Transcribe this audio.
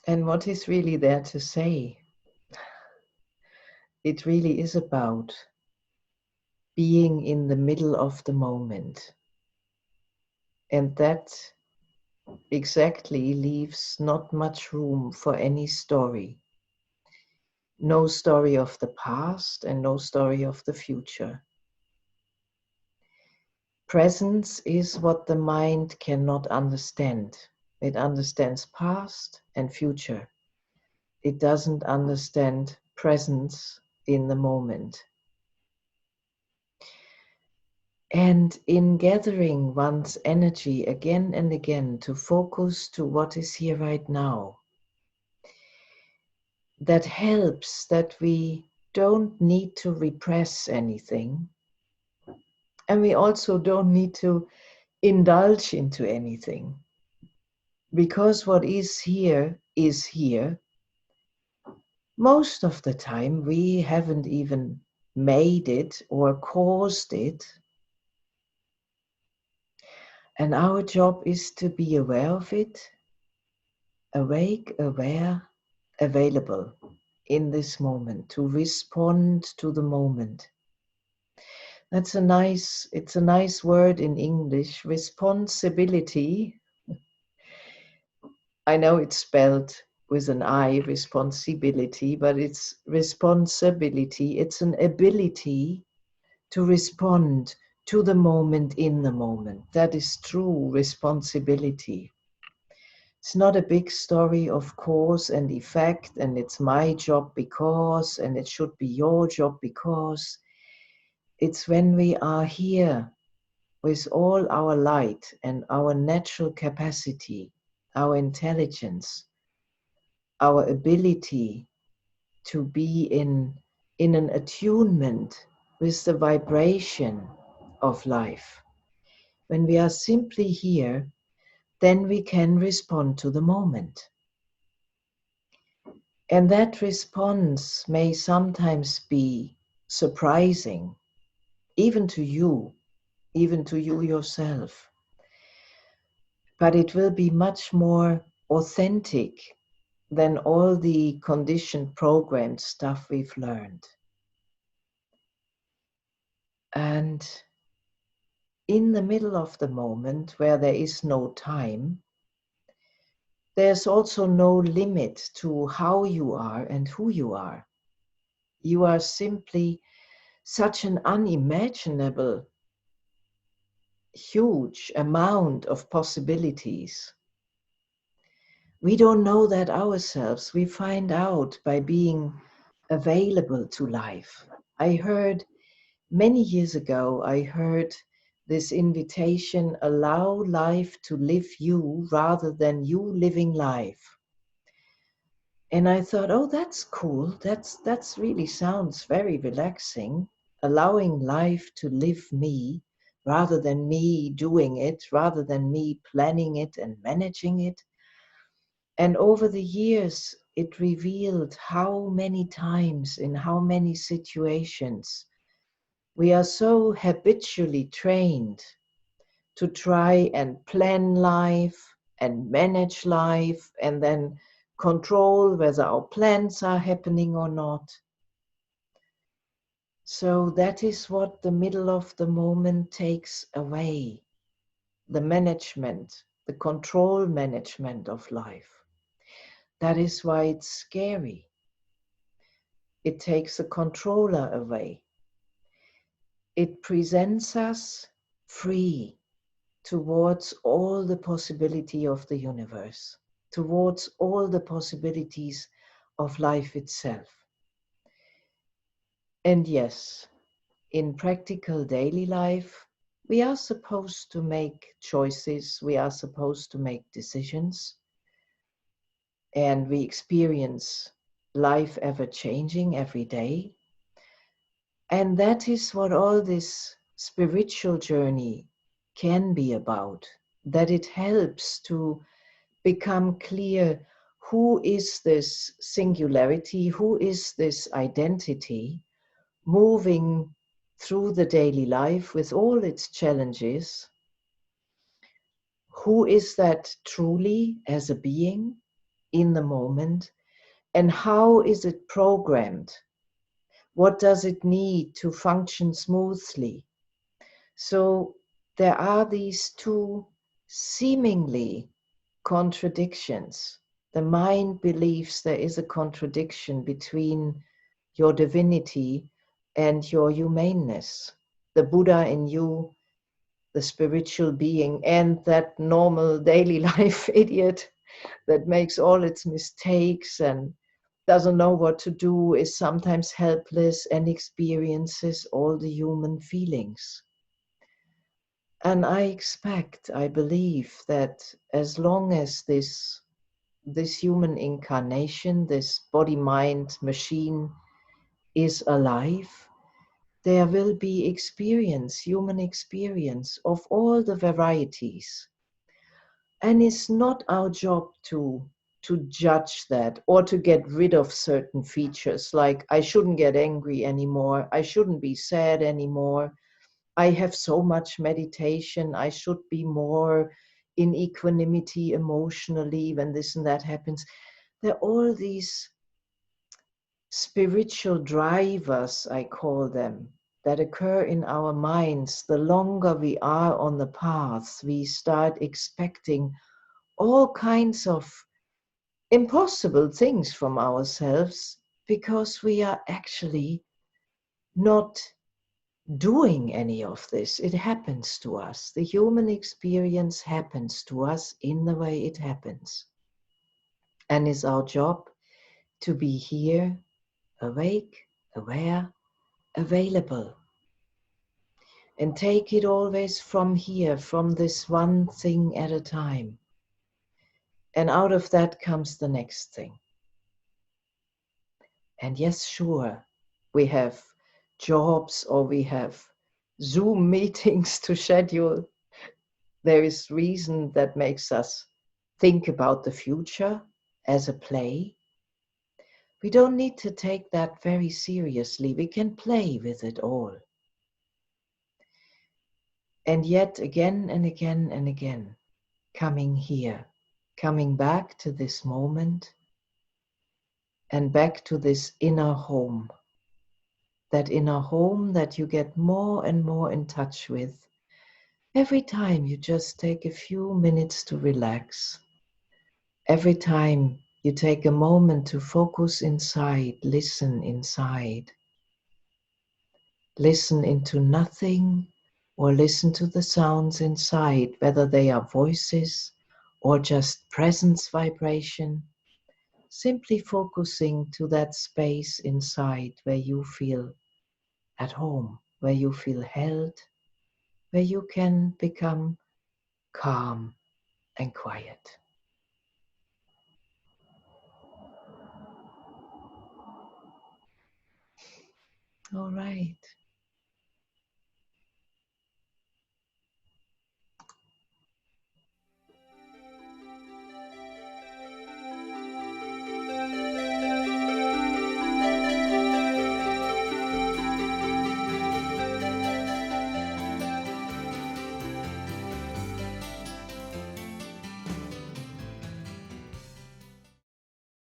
And what is really there to say? It really is about being in the middle of the moment. And that exactly leaves not much room for any story. No story of the past and no story of the future. Presence is what the mind cannot understand. It understands past and future. It doesn't understand presence in the moment. And in gathering one's energy again and again to focus to what is here right now, that helps that we don't need to repress anything. And we also don't need to indulge into anything. Because what is here is here. Most of the time, we haven't even made it or caused it. And our job is to be aware of it, awake, aware, available in this moment, to respond to the moment. It's a nice word in English, responsibility. I know it's spelled with an I, responsibility, but it's responsibility. It's an ability to respond to the moment in the moment. That is true responsibility. It's not a big story of cause and effect, and it's my job because, and it should be your job because. It's when we are here with all our light and our natural capacity, our intelligence, our ability to be in an attunement with the vibration of life. When we are simply here, then we can respond to the moment. And that response may sometimes be surprising, even to you yourself. But it will be much more authentic than all the conditioned programmed stuff we've learned. And in the middle of the moment where there is no time, there's also no limit to how you are and who you are. You are simply such an unimaginable, huge amount of possibilities. We don't know that ourselves. We find out by being available to life. I heard many years ago, I heard this invitation, allow life to live you rather than you living life. And I thought, oh, that's cool. That's really sounds very relaxing. Allowing life to live me rather than me doing it, rather than me planning it and managing it. And over the years, it revealed how many times, in how many situations, we are so habitually trained to try and plan life and manage life and then control whether our plans are happening or not. So that is what the middle of the moment takes away. The management, the control management of life. That is why it's scary. It takes the controller away. It presents us free towards all the possibility of the universe, towards all the possibilities of life itself. And yes, in practical daily life, we are supposed to make choices, we are supposed to make decisions, and we experience life ever changing every day. And that is what all this spiritual journey can be about, that it helps to become clear who is this singularity, who is this identity moving through the daily life with all its challenges. Who is that truly as a being in the moment, and how is it programmed? What does it need to function smoothly? So there are these two seemingly contradictions. The mind believes there is a contradiction between your divinity and your humaneness, the Buddha in you, the spiritual being, and that normal daily life idiot that makes all its mistakes and doesn't know what to do, is sometimes helpless and experiences all the human feelings. And I believe that as long as this human incarnation, this body mind machine is alive, there will be experience, human experience of all the varieties. And it's not our job to judge that or to get rid of certain features, like I shouldn't get angry anymore, I shouldn't be sad anymore, I have so much meditation, I should be more in equanimity emotionally when this and that happens. There are all these spiritual drivers, I call them, that occur in our minds. The longer we are on the path, we start expecting all kinds of impossible things from ourselves because we are actually not doing any of this. It happens to us. The human experience happens to us in the way it happens. And it's our job to be here, awake, aware, available. And take it always from here, from this one thing at a time. And out of that comes the next thing. And yes, sure, we have jobs or we have Zoom meetings to schedule. There is reason that makes us think about the future as a play. We don't need to take that very seriously. We can play with it all. And yet again and again and again, coming here, coming back to this moment and back to this inner home. That inner home that you get more and more in touch with every time you just take a few minutes to relax. Every time you take a moment to focus inside, listen inside. Listen into nothing or listen to the sounds inside, whether they are voices or just presence vibration. Simply focusing to that space inside where you feel at home, where you feel held, where you can become calm and quiet. All right.